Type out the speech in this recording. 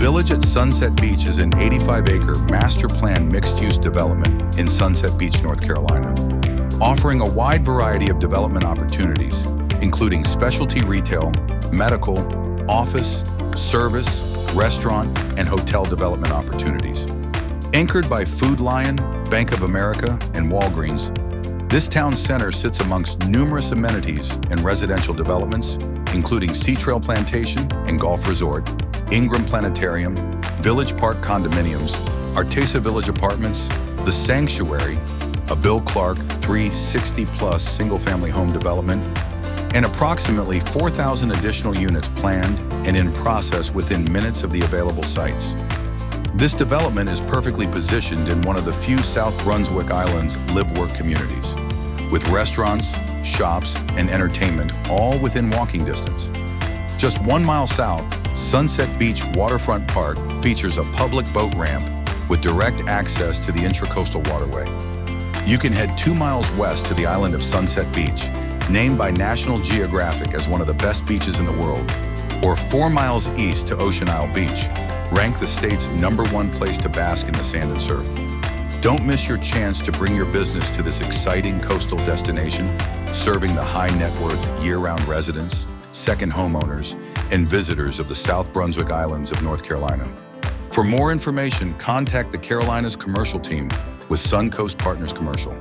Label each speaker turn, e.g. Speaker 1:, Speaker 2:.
Speaker 1: Village at Sunset Beach is an 85-acre master-planned mixed-use development in Sunset Beach, North Carolina, offering a wide variety of development opportunities, including specialty retail, medical, office, service, restaurant, and hotel development opportunities. Anchored by Food Lion, Bank of America, and Walgreens, this town center sits amongst numerous amenities and residential developments, including Sea Trail Plantation and Golf Resort, Ingram Planetarium, Village Park Condominiums, Artesa Village Apartments, The Sanctuary, a Bill Clark 360-plus single-family home development, and approximately 4,000 additional units planned and in process within minutes of the available sites. This development is perfectly positioned in one of the few South Brunswick Islands live-work communities, with restaurants, shops, and entertainment all within walking distance. Just 1 mile south, Sunset Beach Waterfront Park features a public boat ramp with direct access to the Intracoastal Waterway. You can head 2 miles west to the island of Sunset Beach, named by National Geographic as one of the best beaches in the world, or 4 miles east to Ocean Isle Beach, ranked the state's #1 place to bask in the sand and surf. Don't miss your chance to bring your business to this exciting coastal destination, serving the high net worth year-round residents, second homeowners, and visitors of the South Brunswick Islands of North Carolina. For more information, contact the Carolinas Commercial Team with Suncoast Partners Commercial.